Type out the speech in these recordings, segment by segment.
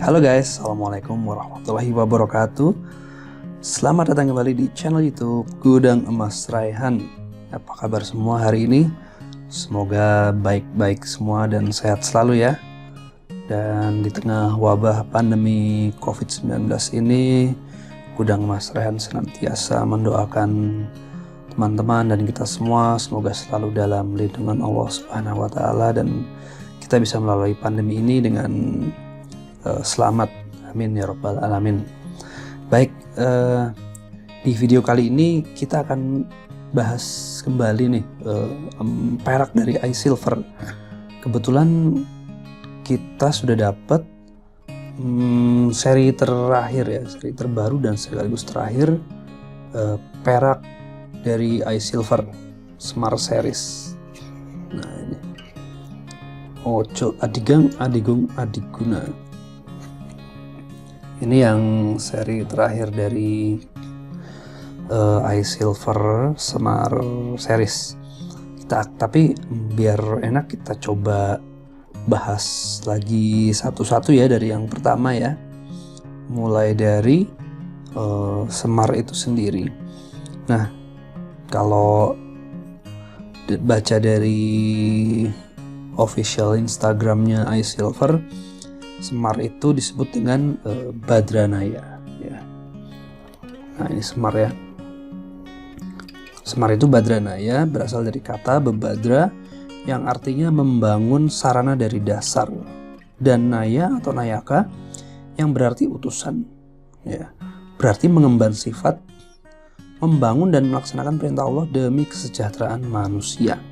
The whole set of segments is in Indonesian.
Halo guys, Assalamualaikum warahmatullahi wabarakatuh. Selamat datang kembali di channel YouTube Gudang Emas Raihan. Apa kabar semua hari ini? Semoga baik-baik semua dan sehat selalu ya. Dan di tengah wabah pandemi COVID-19 ini, Gudang Emas Raihan senantiasa mendoakan teman-teman dan kita semua semoga selalu dalam lindungan Allah Subhanahu wa taala dan kita bisa melalui pandemi ini dengan selamat, amin ya rabbal alamin. Baik, di video kali ini kita akan bahas kembali nih perak dari iSilver. Kebetulan kita sudah dapat seri terakhir ya, seri terbaru dan sekaligus terakhir perak dari iSilver Smart Series. Nah ini Ojo Adigang Adigung Adiguna. Ini yang seri terakhir dari iSilver Smart Series. Tapi biar enak kita coba bahas lagi satu-satu ya dari yang pertama ya. Mulai dari Smart itu sendiri. Nah, kalau baca dari official Instagramnya iSilver, Smart itu disebut dengan Badranaya ya. Nah ini Smart ya. Smart itu Badranaya berasal dari kata bebadra yang artinya membangun sarana dari dasar, dan naya atau nayaka yang berarti utusan ya. Berarti mengemban sifat membangun dan melaksanakan perintah Allah demi kesejahteraan manusia.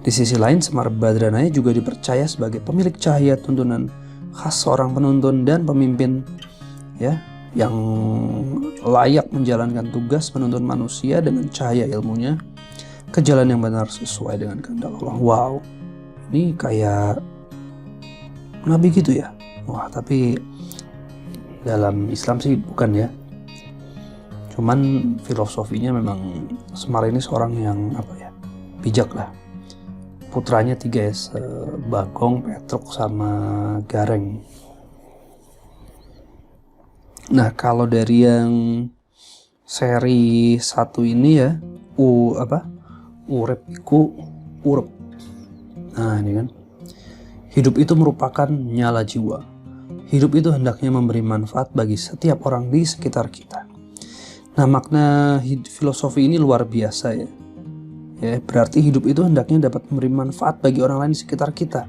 Di sisi lain, Semar Badranaya juga dipercaya sebagai pemilik cahaya tuntunan khas seorang penuntun dan pemimpin ya, yang layak menjalankan tugas menuntun manusia dengan cahaya ilmunya ke jalan yang benar sesuai dengan kehendak Allah. Wow, ini kayak nabi gitu ya. Wah, tapi dalam Islam sih bukan ya. Cuman filosofinya memang Semar ini seorang yang bijak lah. Putranya 3 ya, Bagong, Petruk, sama Gareng. Nah kalau dari yang seri 1 ini ya, Urip-iku Urep. Nah ini kan, hidup itu merupakan nyala jiwa. Hidup itu hendaknya memberi manfaat bagi setiap orang di sekitar kita. Nah makna filosofi ini luar biasa ya. Ya, berarti hidup itu hendaknya dapat memberi manfaat bagi orang lain di sekitar kita.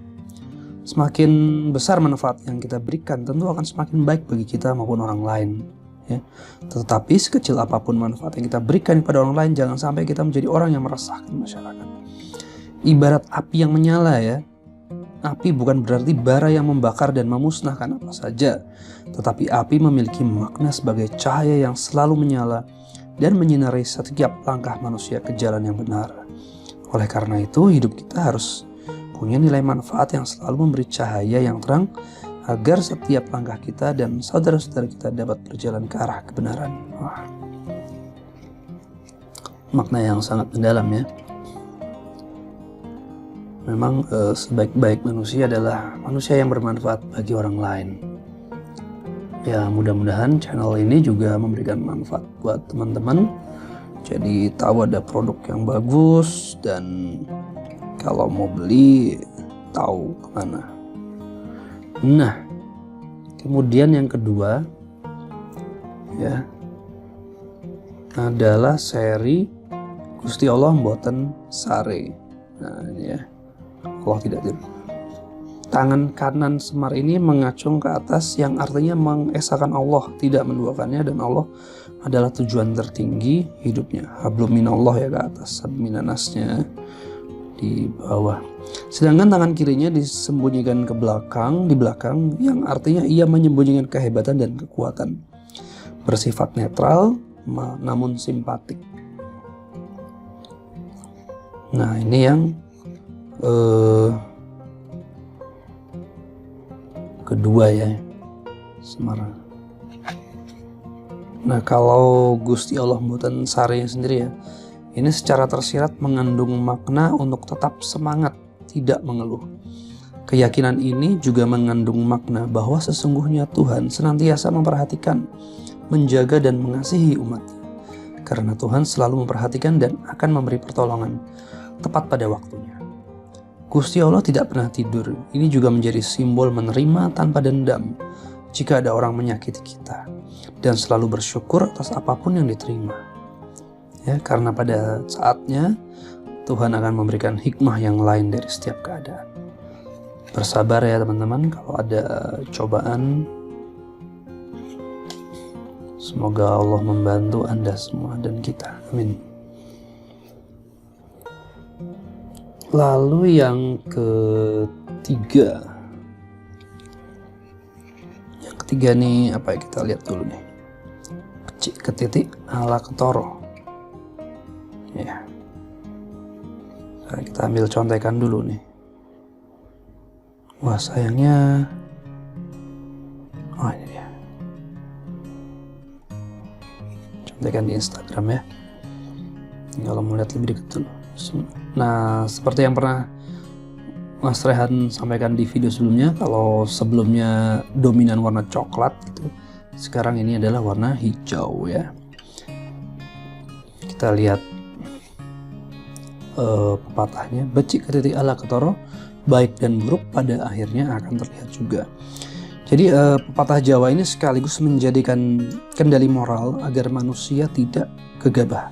Semakin besar manfaat yang kita berikan, tentu akan semakin baik bagi kita maupun orang lain. Ya. Tetapi sekecil apapun manfaat yang kita berikan kepada orang lain, jangan sampai kita menjadi orang yang meresahkan masyarakat. Ibarat api yang menyala ya. Api bukan berarti bara yang membakar dan memusnahkan apa saja, tetapi api memiliki makna sebagai cahaya yang selalu menyala dan menyinari setiap langkah manusia ke jalan yang benar. Oleh karena itu, hidup kita harus punya nilai manfaat yang selalu memberi cahaya yang terang agar setiap langkah kita dan saudara-saudara kita dapat berjalan ke arah kebenaran. Wah, makna yang sangat mendalam ya. Memang sebaik-baik manusia adalah manusia yang bermanfaat bagi orang lain. Ya mudah-mudahan channel ini juga memberikan manfaat buat teman-teman. Jadi tahu ada produk yang bagus dan kalau mau beli tahu kemana. Nah kemudian yang kedua ya adalah seri Gusti Allah Mboten Sare. Nah ini ya, Allah tidak tidur. Tangan kanan Semar ini mengacung ke atas yang artinya mengesahkan Allah, tidak menduakannya, dan Allah adalah tujuan tertinggi hidupnya. Hablum minallah ya ke atas, hablum minanasnya di bawah. Sedangkan tangan kirinya disembunyikan di belakang yang artinya ia menyembunyikan kehebatan dan kekuatan. Bersifat netral namun simpatik. Nah ini yang kedua ya, Semar. Nah kalau Gusti Allah Mboten Sare sendiri ya, ini secara tersirat mengandung makna untuk tetap semangat, tidak mengeluh. Keyakinan ini juga mengandung makna bahwa sesungguhnya Tuhan senantiasa memperhatikan, menjaga dan mengasihi umatnya. Karena Tuhan selalu memperhatikan dan akan memberi pertolongan tepat pada waktunya. Gusti Allah tidak pernah tidur. Ini juga menjadi simbol menerima tanpa dendam jika ada orang menyakiti kita, dan selalu bersyukur atas apapun yang diterima. Ya, karena pada saatnya Tuhan akan memberikan hikmah yang lain dari setiap keadaan. Bersabar ya teman-teman kalau ada cobaan. Semoga Allah membantu Anda semua dan kita. Amin. Lalu yang ketiga. Yang ketiga nih apa ya, kita lihat dulu nih. Becik ketitik ala ketoro. Ya. Nah, kita ambil contekan dulu nih. Wah sayangnya. Oh ini dia. Contekan di Instagram ya. Kalau mau lihat lebih dekat dulu. Nah, seperti yang pernah Mas Rehan sampaikan di video sebelumnya, kalau sebelumnya dominan warna coklat gitu, sekarang ini adalah warna hijau ya. Kita lihat pepatahnya, becik ketitik ala ketoro, baik dan buruk pada akhirnya akan terlihat juga. Jadi pepatah Jawa ini sekaligus menjadikan kendali moral agar manusia tidak gegabah.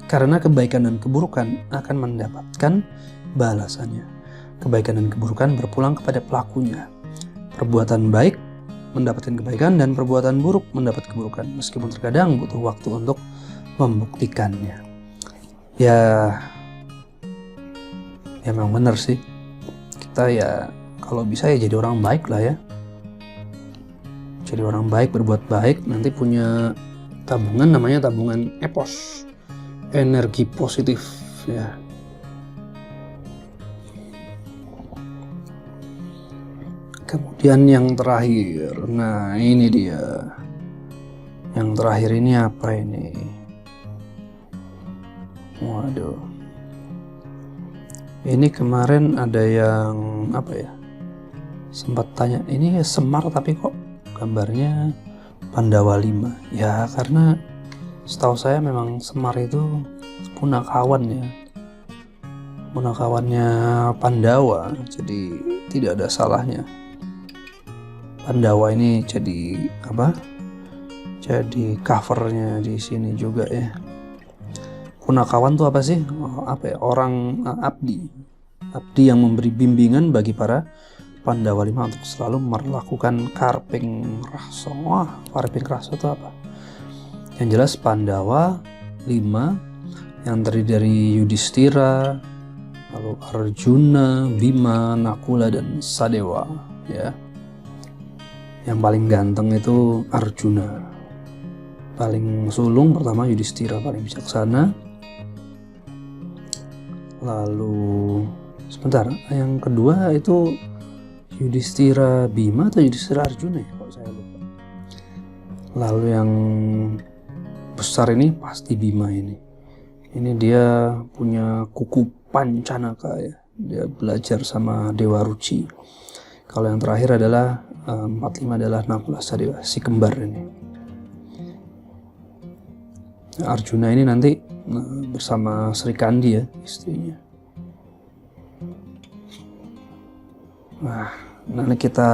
Karena kebaikan dan keburukan akan mendapatkan balasannya. Kebaikan dan keburukan berpulang kepada pelakunya. Perbuatan baik mendapatkan kebaikan dan perbuatan buruk mendapat keburukan. Meskipun terkadang butuh waktu untuk membuktikannya. Ya memang benar sih. Kita ya kalau bisa ya jadi orang baik lah ya. Jadi orang baik, berbuat baik, nanti punya tabungan namanya tabungan EPOS. Energi positif ya. Kemudian yang terakhir, nah ini dia. Yang terakhir ini apa ini? Waduh. Ini kemarin ada yang apa ya? Sempat tanya, ini Semar tapi kok gambarnya Pandawa 5? Ya karena setahu saya memang Semar itu punakawan ya. Punakawannya Pandawa, jadi tidak ada salahnya. Pandawa ini jadi apa? Jadi covernya di sini juga ya. Punakawan itu apa sih? Apa ya? Orang abdi. Abdi yang memberi bimbingan bagi para Pandawa 5 untuk selalu melakukan karping raso. Wah, karping raso itu apa? Yang jelas Pandawa 5 yang terdiri dari Yudhistira, lalu Arjuna, Bima, Nakula dan Sadewa ya. Yang paling ganteng itu Arjuna. Paling sulung pertama Yudhistira, paling bijaksana. Lalu sebentar, yang kedua itu Yudhistira Bima atau Yudhistira Arjuna ya kalau saya lupa. Lalu yang besar ini pasti Bima ini. Ini dia punya kuku Pancanaka ya. Dia belajar sama Dewa Ruci. Kalau yang terakhir adalah 45 adalah Nakula Sadewa, si kembar ini. Arjuna ini nanti bersama Sri Kandi ya, istrinya. Nah, nanti kita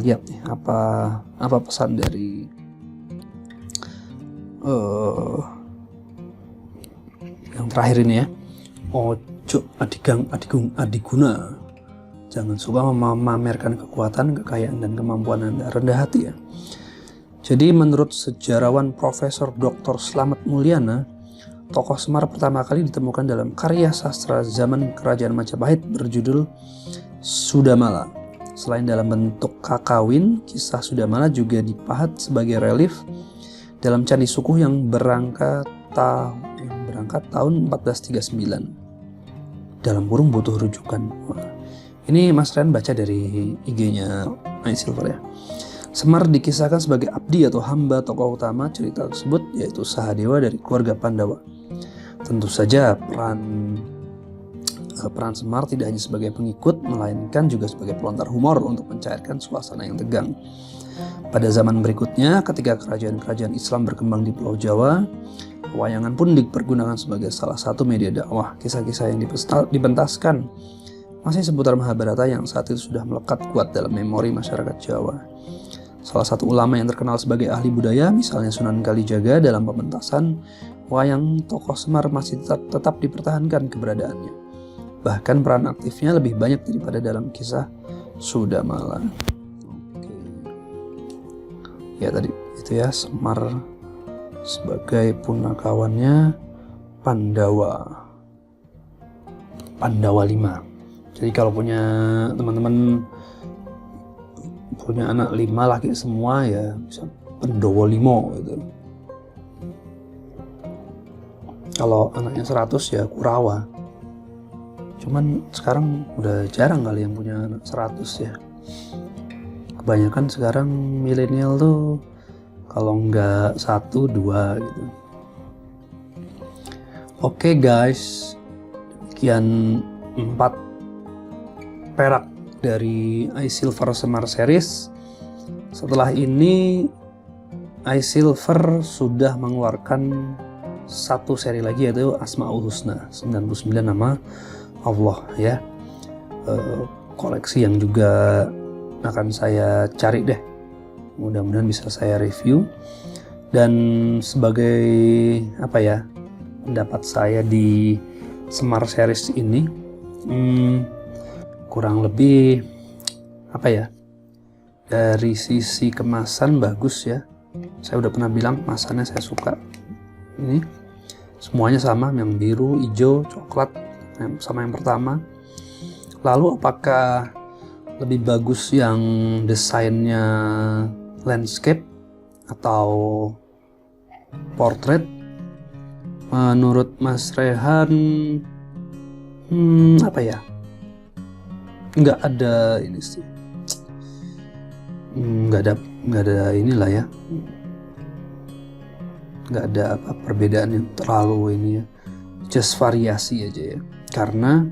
lihat nih apa pesan dari yang terakhir ini ya. Ojo adigung adiguna. Jangan suka memamerkan kekuatan, kekayaan dan kemampuan Anda. Rendah hati ya. Jadi menurut sejarawan Profesor Dr. Slamet Mulyana, tokoh Semar pertama kali ditemukan dalam karya sastra zaman Kerajaan Majapahit berjudul Sudamala. Selain dalam bentuk kakawin, kisah Sudamala juga dipahat sebagai relief dalam Candi Sukuh yang berangkat tahun 1439. Dalam kurung butuh rujukan. Wah, ini Mas Ren baca dari IG-nya My Silver ya. Semar dikisahkan sebagai abdi atau hamba tokoh utama cerita tersebut, yaitu Sahadewa dari keluarga Pandawa. Tentu saja peran peran Semar tidak hanya sebagai pengikut, melainkan juga sebagai pelontar humor untuk mencairkan suasana yang tegang. Pada zaman berikutnya, ketika kerajaan-kerajaan Islam berkembang di Pulau Jawa, pewayangan pun dipergunakan sebagai salah satu media dakwah. Kisah-kisah yang dipentaskan masih seputar Mahabharata yang saat itu sudah melekat kuat dalam memori masyarakat Jawa. Salah satu ulama yang terkenal sebagai ahli budaya, misalnya Sunan Kalijaga, dalam pementasan wayang tokoh Semar masih tetap dipertahankan keberadaannya. Bahkan peran aktifnya lebih banyak daripada dalam kisah Sudamala. Oke. Ya tadi itu ya, Semar sebagai punakawannya Pandawa 5. Jadi kalau punya teman-teman punya anak 5 laki semua ya bisa Pandawa 5 gitu. Kalau anaknya 100 ya Kurawa. Cuman sekarang udah jarang kali yang punya anak 100 ya. Kebanyakan sekarang milenial tuh kalau nggak 1, 2 gitu. Oke guys, sekian 4 perak dari iSilver Semar Series. Setelah ini iSilver sudah mengeluarkan satu seri lagi, yaitu Asmaul Husna, 99 nama Allah ya. Koleksi yang juga akan saya cari deh, mudah-mudahan bisa saya review. Dan sebagai pendapat saya di Semar Series ini, kurang lebih dari sisi kemasan bagus ya. Saya udah pernah bilang kemasannya saya suka. Ini semuanya sama, yang biru, hijau, coklat sama yang pertama. Lalu apakah lebih bagus yang desainnya landscape atau portrait? Menurut Mas Rehan nggak ada ini sih, nggak ada inilah ya, nggak ada perbedaan yang terlalu ini ya, just variasi aja ya, karena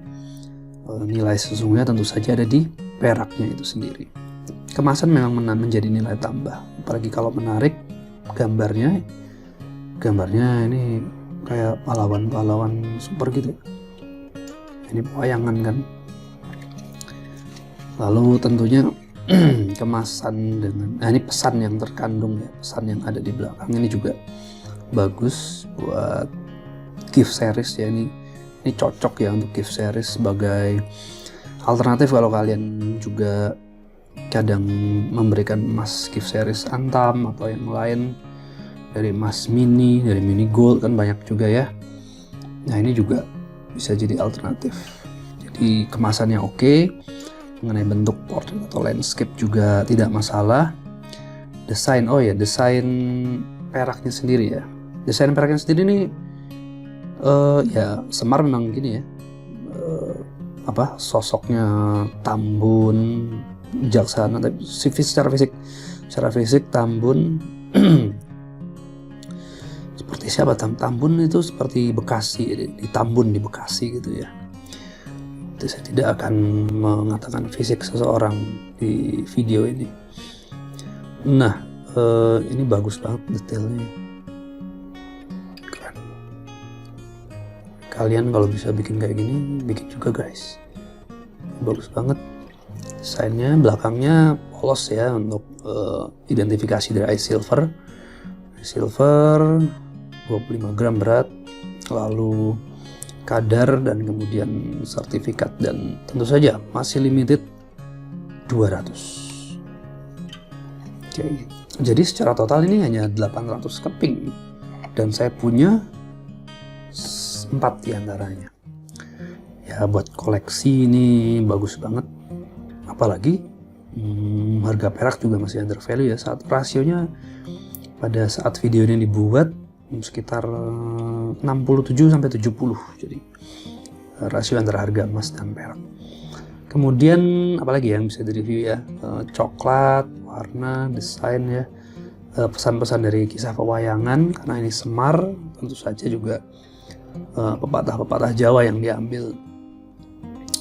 nilai sesungguhnya tentu saja ada di peraknya itu sendiri. Kemasan memang menjadi nilai tambah, apalagi kalau menarik gambarnya ini kayak pahlawan super gitu, ini pewayangan kan. Lalu tentunya kemasan dengan ini pesan yang terkandung ya, pesan yang ada di belakang ini juga bagus buat gift series ya. Ini cocok ya untuk gift series sebagai alternatif kalau kalian juga kadang memberikan emas gift series Antam atau yang lain, dari emas mini, dari mini gold kan banyak juga ya. Nah ini juga bisa jadi alternatif. Jadi kemasannya oke. Mengenai bentuk portrait atau landscape juga tidak masalah. Desain peraknya sendiri ya. Desain peraknya sendiri ini ya Semar memang gini ya. Sosoknya tambun, bijaksana, tapi secara fisik tambun. Seperti siapa? Tambun itu seperti Bekasi, ditambun di Bekasi gitu ya. Saya tidak akan mengatakan fisik seseorang di video ini. Nah, ini bagus banget detailnya. Keren. Kalian kalau bisa bikin kayak gini, bikin juga guys. Bagus banget. Desainnya, belakangnya polos ya untuk identifikasi dari iSilver. iSilver 25 gram berat, lalu kadar dan kemudian sertifikat, dan tentu saja masih limited 200. Oke. Jadi secara total ini hanya 800 keping dan saya punya 4 diantaranya. Ya buat koleksi ini bagus banget. Apalagi harga perak juga masih under value ya. Saat rasionya pada saat video ini dibuat sekitar 67 sampai 70. Jadi rasio antara harga emas dan perak. Kemudian apalagi yang bisa direview ya, coklat, warna, desain ya, pesan-pesan dari kisah pewayangan, karena ini Semar, tentu saja juga pepatah-pepatah Jawa yang diambil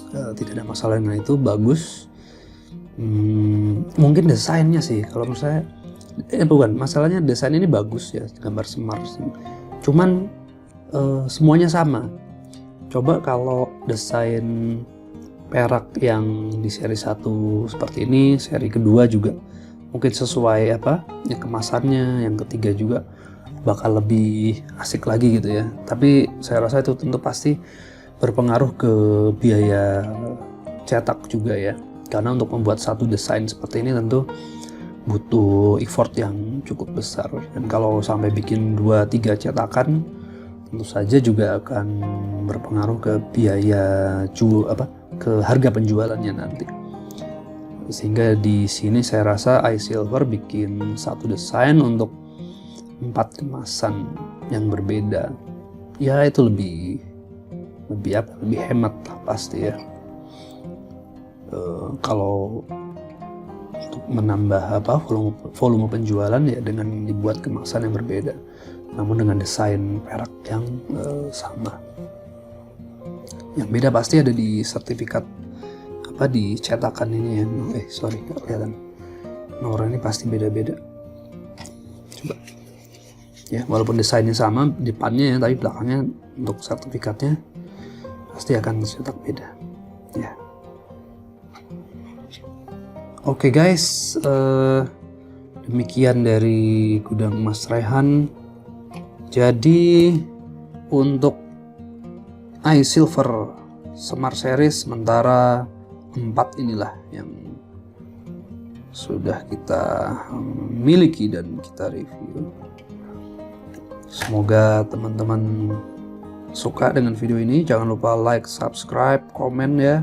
tidak ada masalah dengan itu, bagus. Mungkin desainnya sih, kalau menurut saya bukan masalahnya, desain ini bagus ya, gambar semar, cuman semuanya sama. Coba kalau desain perak yang di seri 1 seperti ini, seri kedua juga mungkin sesuai ya kemasannya, yang ketiga juga bakal lebih asik lagi gitu ya. Tapi saya rasa itu tentu pasti berpengaruh ke biaya cetak juga ya, karena untuk membuat satu desain seperti ini tentu butuh effort yang cukup besar, dan kalau sampai bikin 2-3 cetakan tentu saja juga akan berpengaruh ke biaya ke harga penjualannya nanti. Sehingga di sini saya rasa iSilver bikin satu desain untuk 4 kemasan yang berbeda. Ya itu lebih hemat lah pasti ya. Kalau untuk menambah volume penjualan ya dengan dibuat kemasan yang berbeda, namun dengan desain perak yang sama. Yang beda pasti ada di sertifikat di cetakan ini ya. Sorry nggak kelihatan. Nomor ini pasti beda-beda. Coba ya, walaupun desainnya sama depannya ya, tapi belakangnya untuk sertifikatnya pasti akan cetak beda ya. Oke guys, demikian dari Gudang Emas Raihan. Jadi untuk iSilver Semar Series sementara 4 inilah yang sudah kita miliki dan kita review. Semoga teman-teman suka dengan video ini. Jangan lupa like, subscribe, komen ya.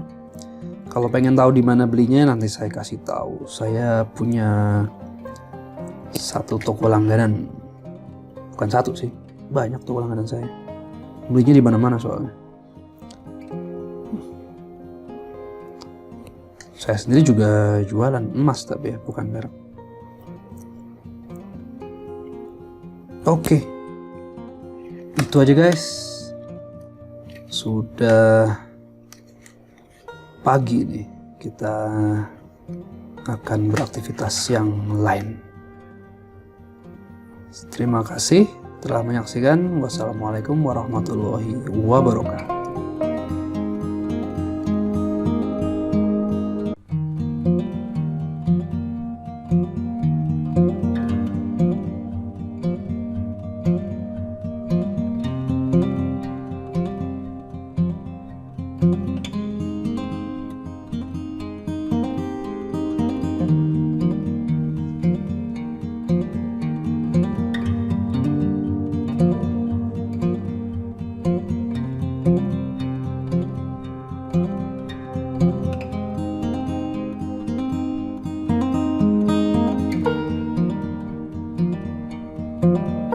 Kalau pengen tahu di mana belinya nanti saya kasih tahu. Saya punya satu toko langganan. Bukan satu sih, banyak toko langganan saya. Belinya di mana-mana soalnya. Saya sendiri juga jualan emas tapi ya, bukan perak. Oke. Itu aja guys. Sudah pagi nih. Kita akan beraktivitas yang lain. Terima kasih telah menyaksikan. Wassalamualaikum warahmatullahi wabarakatuh.